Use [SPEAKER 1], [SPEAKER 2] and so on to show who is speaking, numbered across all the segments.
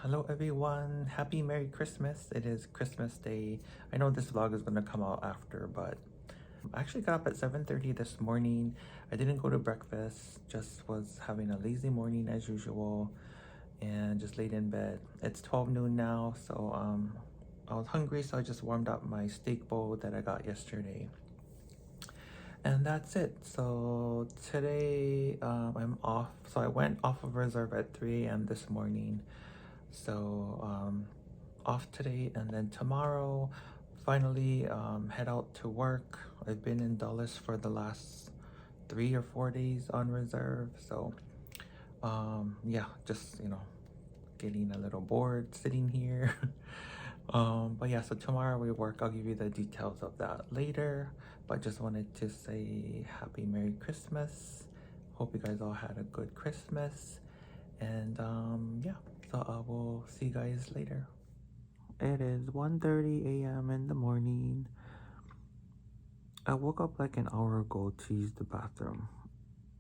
[SPEAKER 1] Hello everyone, happy Merry Christmas. It is Christmas Day. I know this vlog is going to come out after, but I actually got up at 7:30 this morning. I didn't go to breakfast, just was having a lazy morning as usual and just laid in bed. It's 12 noon now, so I was hungry, so I just warmed up my steak bowl that I got yesterday. And that's it. So today I'm off. So I went off of reserve at 3 a.m. this morning. So off today, and then tomorrow finally head out to work. I've been in Dulles for the last 3 or 4 days on reserve, so yeah, just getting a little bored sitting here. But yeah, so tomorrow we work. I'll give you the details of that later, but just wanted to say happy Merry Christmas. Hope you guys all had a good Christmas, and yeah, so I will see you guys later. It is 1:30 a.m. in the morning. I woke up like an hour ago to use the bathroom,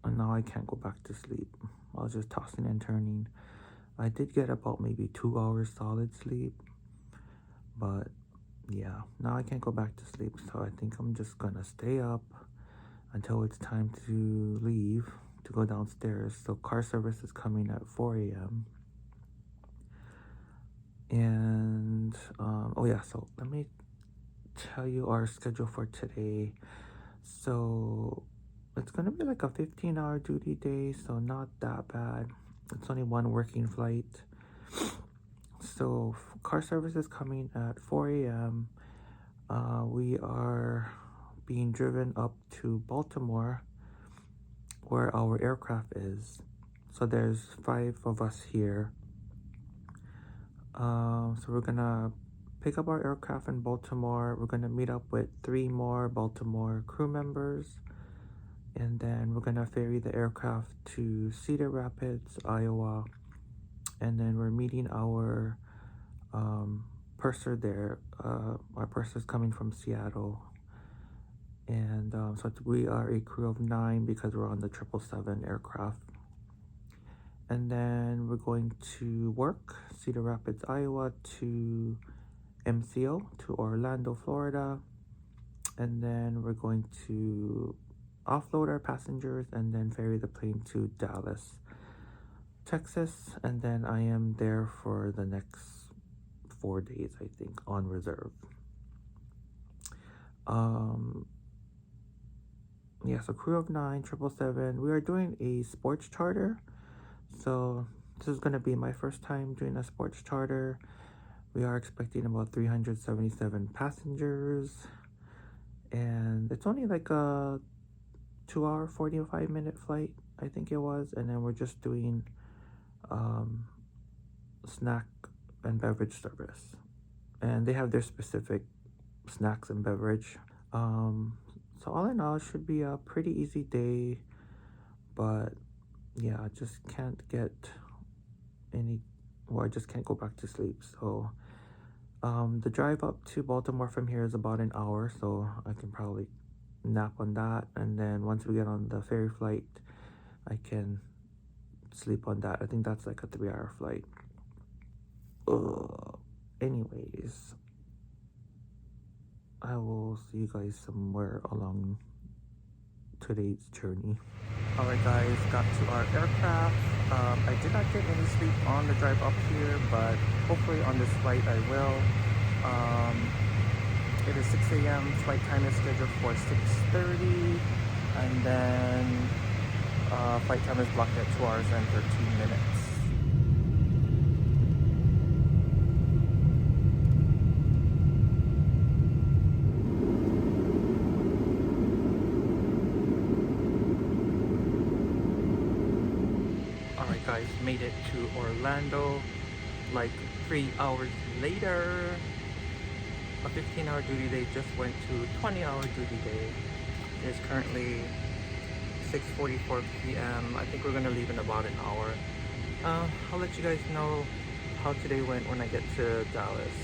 [SPEAKER 1] and now I can't go back to sleep. I was just tossing and turning. I did get about maybe 2 hours solid sleep, but yeah, now I can't go back to sleep, so I think I'm just gonna stay up until it's time to leave to go downstairs. So car service is coming at 4 a.m. And oh yeah, so let me tell you our schedule for today. So it's gonna be like a 15-hour duty day, so not that bad. It's only one working flight. So car service is coming at 4 a.m. We are being driven up to Baltimore, where our aircraft is. So there's 5 of us here. So we're gonna pick up our aircraft in Baltimore. We're gonna meet up with 3 more Baltimore crew members, and then we're gonna ferry the aircraft to Cedar Rapids, Iowa, and then we're meeting our purser there. Our purser's coming from Seattle, and so we are a crew of 9 because we're on the 777 aircraft. And then we're going to work Cedar Rapids, Iowa to MCO, to Orlando, Florida. And then we're going to offload our passengers and then ferry the plane to Dallas, Texas. And then I am there for the next 4 days, I think, on reserve. Yeah, so crew of 9, 777. We are doing a sports charter. So this is going to be my first time doing a sports charter. We are expecting about 377 passengers, and it's only like a 2-hour 45-minute flight, I think it was. And then we're just doing snack and beverage service, and they have their specific snacks and beverage. So all in all, it should be a pretty easy day, but yeah, I just can't get I just can't go back to sleep. So the drive up to Baltimore from here is about an hour, so I can probably nap on that, and then once we get on the ferry flight, I can sleep on that. I think that's like a 3-hour flight. Anyways, I will see you guys somewhere along today's journey. Alright guys, got to our aircraft. I did not get any sleep on the drive up here, but hopefully on this flight I will. It is 6 a.m. Flight time is scheduled for 6:30, and then flight time is blocked at 2 hours and 13 minutes. Alright guys, made it to Orlando like 3 hours later. A 15-hour duty day just went to 20-hour duty day. It is currently 6:44 p.m. I think we're gonna leave in about an hour. I'll let you guys know how today went when I get to Dallas.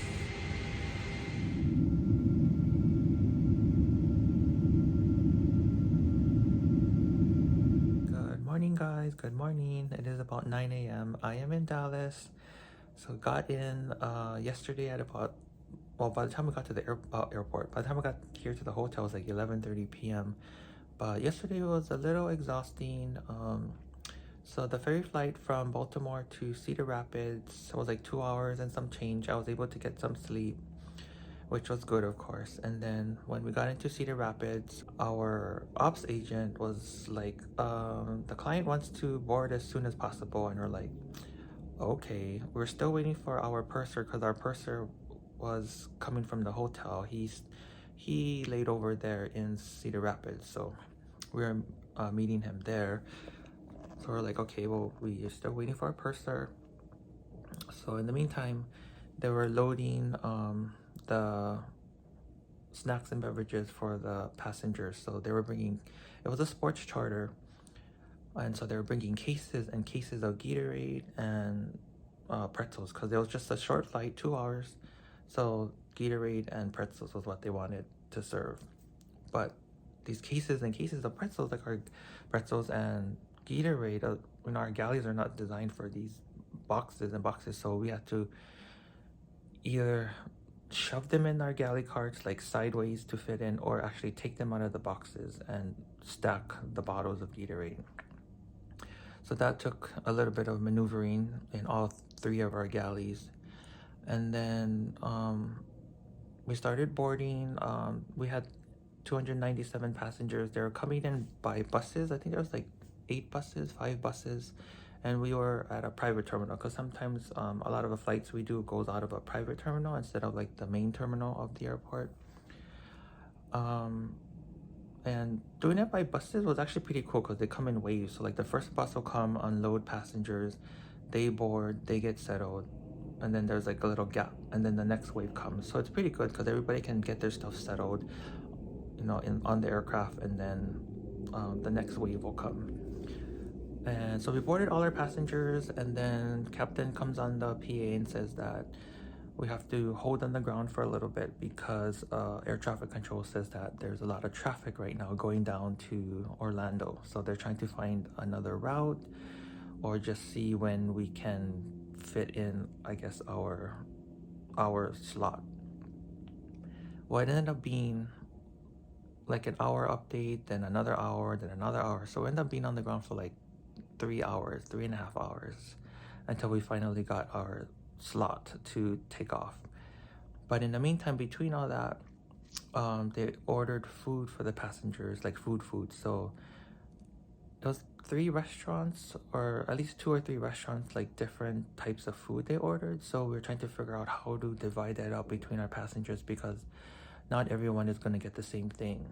[SPEAKER 1] Good morning guys, good morning. It is about 9 a.m. I am in Dallas. So got in yesterday at about, well, by the time we got to the airport, by the time I got here to the hotel, it was like 11:30 p.m. But yesterday was a little exhausting. So the ferry flight from Baltimore to Cedar Rapids was like 2 hours and some change. I was able to get some sleep, which was good, of course. And then when we got into Cedar Rapids, our ops agent was like, the client wants to board as soon as possible. And we're like, okay, we're still waiting for our purser because our purser was coming from the hotel. He laid over there in Cedar Rapids, so we were meeting him there. So we're like, okay, well, we are still waiting for our purser. So in the meantime, they were loading the snacks and beverages for the passengers. So they were bringing, it was a sports charter, and so they were bringing cases and cases of Gatorade and pretzels because it was just a short flight, 2 hours. So Gatorade and pretzels was what they wanted to serve. But these cases and cases of pretzels, like our pretzels and Gatorade, our galleys are not designed for these boxes and boxes, so we had to either shove them in our galley carts like sideways to fit in, or actually take them out of the boxes and stack the bottles of Gatorade. So that took a little bit of maneuvering in all three of our galleys. And then we started boarding. We had 297 passengers. They were coming in by buses. I think there was like 5 buses. And we were at a private terminal because sometimes a lot of the flights we do goes out of a private terminal instead of like the main terminal of the airport. And doing it by buses was actually pretty cool because they come in waves. So like the first bus will come, unload passengers, they board, they get settled, and then there's like a little gap, and then the next wave comes. So it's pretty good because everybody can get their stuff settled, on the aircraft, and then the next wave will come. And so we boarded all our passengers, and then captain comes on the PA and says that we have to hold on the ground for a little bit because air traffic control says that there's a lot of traffic right now going down to Orlando. So they're trying to find another route or just see when we can fit in, I guess, our slot. Well, it ended up being like an hour update, then another hour, then another hour. So we ended up being on the ground for like 3 hours, 3.5 hours, until we finally got our slot to take off. But in the meantime, between all that, they ordered food for the passengers, like food. So it was 3 restaurants, or at least 2 or 3 restaurants, like different types of food they ordered. So we were trying to figure out how to divide that up between our passengers because not everyone is going to get the same thing.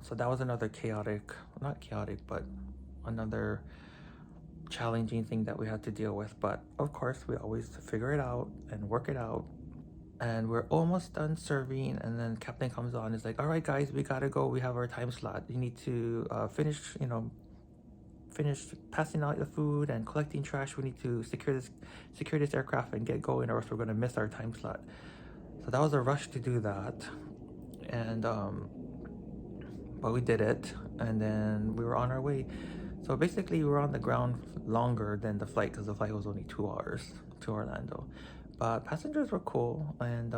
[SPEAKER 1] So that was another another challenging thing that we had to deal with. But of course, we always figure it out and work it out. And we're almost done serving, and then captain comes on. Is like, all right, guys, we gotta go. We have our time slot. You need to finish passing out the food and collecting trash. We need to secure this aircraft and get going, or else we're gonna miss our time slot. So that was a rush to do that, and but we did it, and then we were on our way. So basically, we were on the ground longer than the flight because the flight was only 2 hours to Orlando. But passengers were cool, and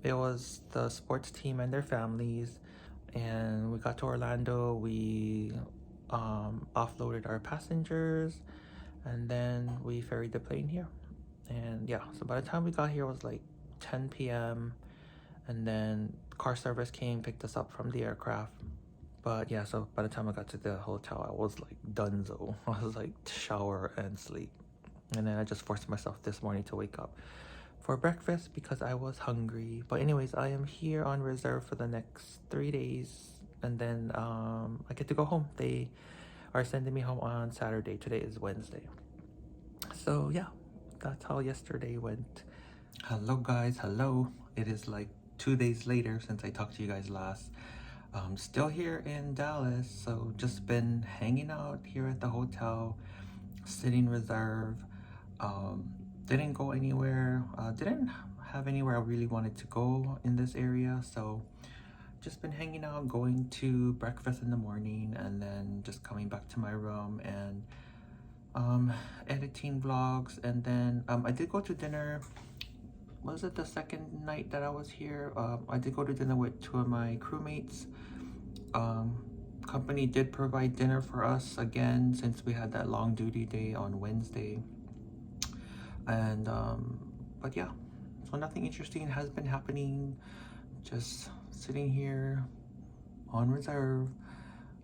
[SPEAKER 1] it was the sports team and their families. And we got to Orlando, we offloaded our passengers, and then we ferried the plane here. And yeah, so by the time we got here, it was like 10 p.m. And then car service came, picked us up from the aircraft. But yeah, so by the time I got to the hotel, I was like donezo. I was like shower and sleep. And then I just forced myself this morning to wake up for breakfast because I was hungry. But anyways, I am here on reserve for the next 3 days. And then I get to go home. They are sending me home on Saturday. Today is Wednesday. So yeah, that's how yesterday went. Hello guys, hello. It is like 2 days later since I talked to you guys last. Still here in Dallas, so just been hanging out here at the hotel, sitting reserve. Didn't go anywhere. Didn't have anywhere I really wanted to go in this area, so just been hanging out, going to breakfast in the morning, and then just coming back to my room and editing vlogs, and then I did go to dinner. Was it the second night that I was here? I did go to dinner with two of my crewmates. Company did provide dinner for us again since we had that long duty day on Wednesday. And but yeah, so nothing interesting has been happening. Just sitting here on reserve.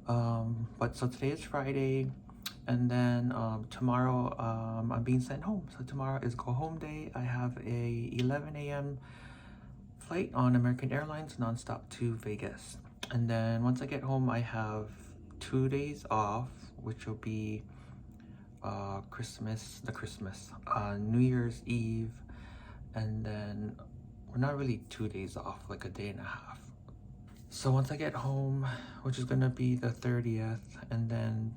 [SPEAKER 1] But so today is Friday, and then tomorrow I'm being sent home. So tomorrow is go home day. I have a 11 a.m. flight on American Airlines nonstop to Vegas. And then once I get home, I have 2 days off, which will be New Year's Eve, and then we're not really 2 days off, like a day and a half. So once I get home, which is gonna be the 30th, and then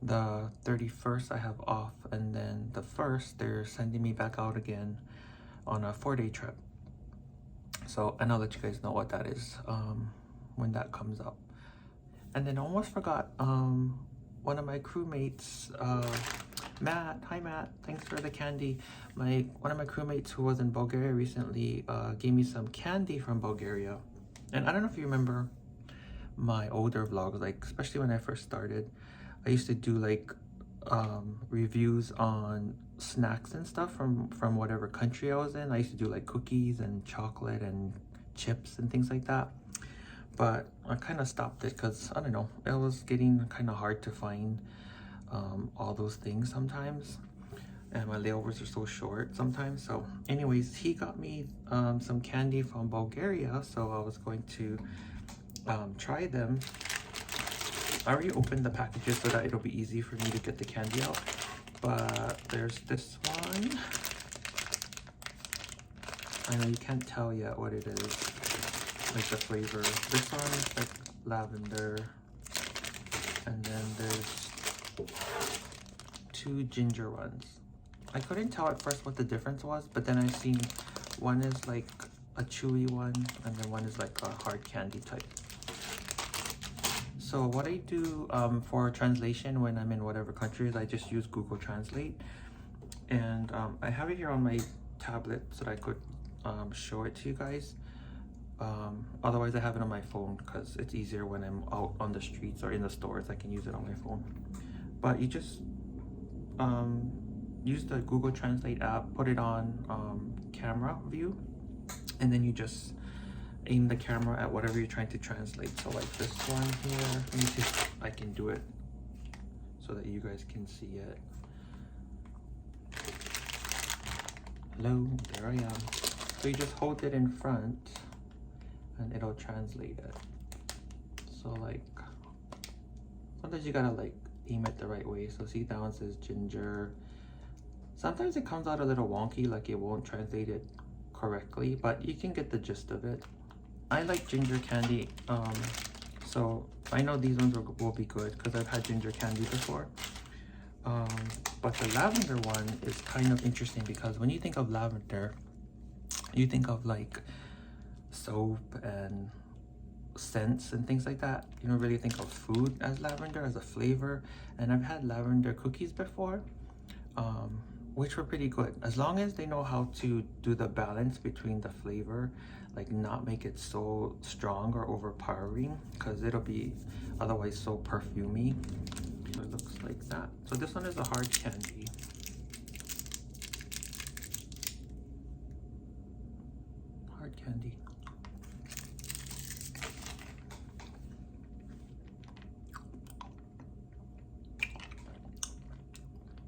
[SPEAKER 1] the 31st I have off, and then the 1st they're sending me back out again on a 4-day trip. So, and I'll let you guys know what that is when that comes up. And then I almost forgot, one of my crewmates, Matt, hi Matt, thanks for the candy. One of my crewmates who was in Bulgaria recently gave me some candy from Bulgaria. And I don't know if you remember my older vlogs, like especially when I first started, I used to do like reviews on snacks and stuff from whatever country I was in. I used to do like cookies and chocolate and chips and things like that. But I kind of stopped it because, I don't know, it was getting kind of hard to find all those things sometimes. And my layovers are so short sometimes. So anyways, he got me some candy from Bulgaria. So I was going to try them. I already opened the packages so that it'll be easy for me to get the candy out. But there's this one. I know you can't tell yet what it is, like the flavor. This one is like lavender. And then there's 2 ginger ones. I couldn't tell at first what the difference was, but then I seen one is like a chewy one, and then one is like a hard candy type. So what I do for translation when I'm in whatever countries, I just use Google Translate. And I have it here on my tablet so that I could show it to you guys. Otherwise I have it on my phone because it's easier when I'm out on the streets or in the stores. I can use it on my phone. But you just use the Google Translate app, put it on camera view, and then you just aim the camera at whatever you're trying to translate. So like this one here, let me see if I can do it so that you guys can see it. Hello, there I am. So you just hold it in front and it'll translate it. So like, sometimes you gotta like aim it the right way. So see, that one says ginger. Sometimes it comes out a little wonky, like it won't translate it correctly, but you can get the gist of it. I like ginger candy, so I know these ones will be good because I've had ginger candy before. But the lavender one is kind of interesting because when you think of lavender, you think of like soap and scents and things like that. You don't really think of food as lavender, as a flavor. And I've had lavender cookies before, which were pretty good, as long as they know how to do the balance between the flavor, like not make it so strong or overpowering, because it'll be otherwise so perfumey. So it looks like that. So this one is a hard candy. Hard candy.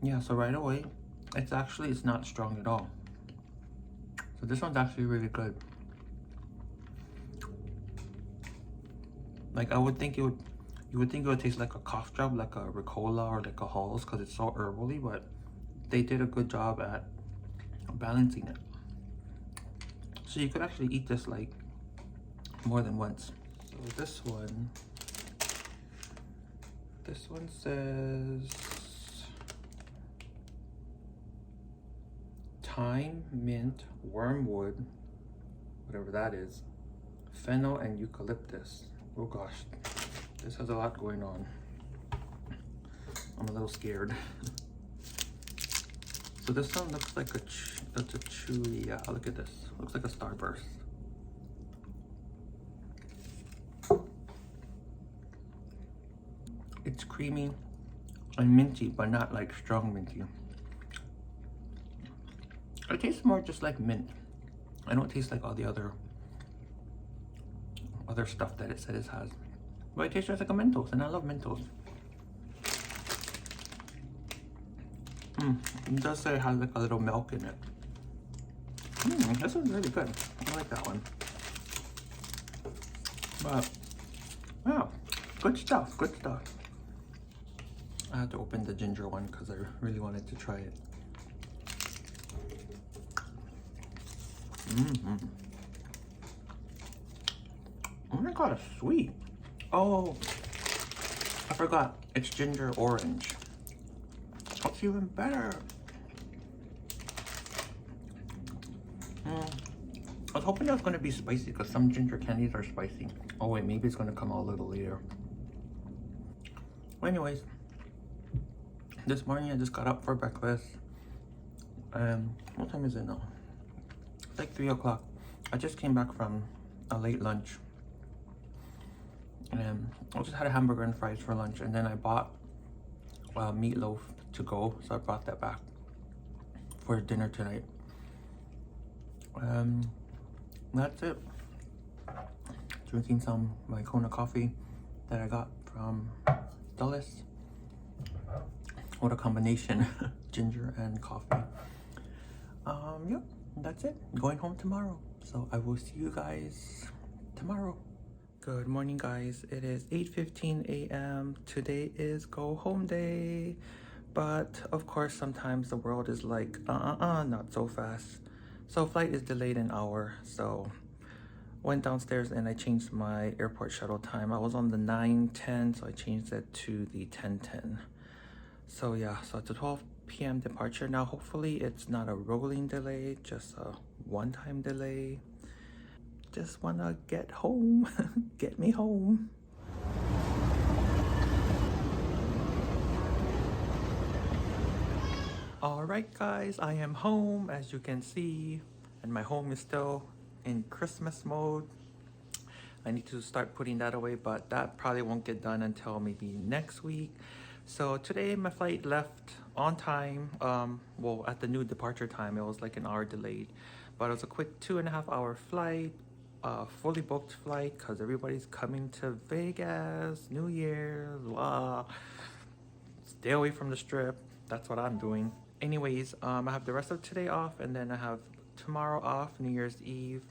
[SPEAKER 1] Yeah, so right away, it's not strong at all. So this one's actually really good. Like I would think you would think it would taste like a cough drop, like a Ricola or like a Halls, because it's so herbally, but they did a good job at balancing it. So you could actually eat this like more than once. So this one says thyme, mint, wormwood, whatever that is, fennel, and eucalyptus. Oh gosh, this has a lot going on. I'm a little scared. So this one looks like that's a chewy. Yeah, look at this. Looks like a Starburst. It's creamy and minty, but not like strong minty. It tastes more just like mint. I don't taste like all the other stuff that it said it has. But it tastes just like a Mentos, and I love Mentos. It does say it has like a little milk in it. This one's really good. I like that one. But wow, good stuff, good stuff. I had to open the ginger one because I really wanted to try it. Oh my god, it's sweet. Oh, I forgot. It's ginger orange. It's even better. I was hoping it was going to be spicy because some ginger candies are spicy. Oh wait, maybe it's going to come out a little later. Well, anyways, this morning I just got up for breakfast. What time is it now? It's like 3 o'clock. I just came back from a late lunch. And I just had a hamburger and fries for lunch, and then I bought meatloaf to go, so I brought that back for dinner tonight. That's it. Drinking some my Kona coffee that I got from Dulles. What a combination. Ginger and coffee. Yep, that's it. Going home tomorrow, so I will see you guys tomorrow. Good morning, guys. It is 8:15 a.m. Today is go home day, but of course sometimes the world is like not so fast. So flight is delayed an hour, so went downstairs and I changed my airport shuttle time. I was on the 9:10, so I changed it to the 10:10. So yeah, so it's a 12 p.m. departure. Now hopefully it's not a rolling delay, just a one-time delay. Just wanna get home. Get me home. Alright guys, I am home as you can see, and my home is still in Christmas mode. I need to start putting that away, but that probably won't get done until maybe next week. So today my flight left on time. Well, at the new departure time, it was like an hour delayed, but it was a quick 2.5 hour flight, fully booked flight because everybody's coming to Vegas, New Year's, blah. Stay away from the strip. That's what I'm doing. Anyways, I have the rest of today off, and then I have tomorrow off, New Year's Eve,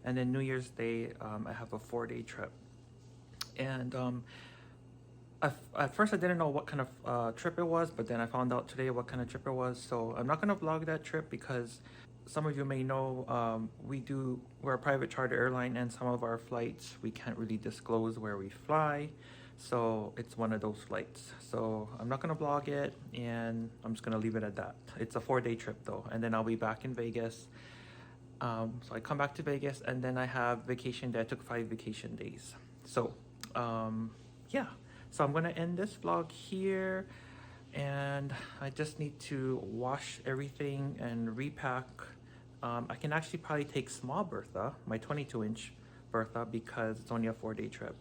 [SPEAKER 1] and then New Year's Day, I have a 4-day trip. And at first I didn't know what kind of trip it was, but then I found out today what kind of trip it was. So I'm not gonna vlog that trip because some of you may know we're a private charter airline, and some of our flights we can't really disclose where we fly. So it's one of those flights. So I'm not gonna vlog it, and I'm just gonna leave it at that. It's a 4-day trip though, and then I'll be back in Vegas. So I come back to Vegas, and then I have vacation day. I took 5 vacation days. So yeah, so I'm gonna end this vlog here, and I just need to wash everything and repack. I can actually probably take small Bertha, my 22-inch Bertha, because it's only a 4-day trip.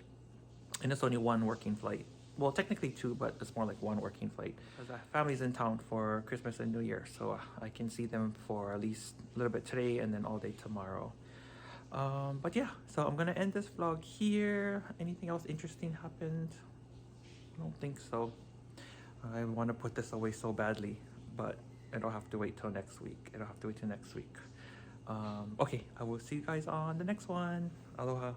[SPEAKER 1] And it's only 1 working flight. Well, technically 2, but it's more like 1 working flight. Because my family's in town for Christmas and New Year, so I can see them for at least a little bit today and then all day tomorrow. But yeah, so I'm gonna end this vlog here. Anything else interesting happened? I don't think so. I want to put this away so badly, but it'll have to wait till next week. Okay, I will see you guys on the next one. Aloha.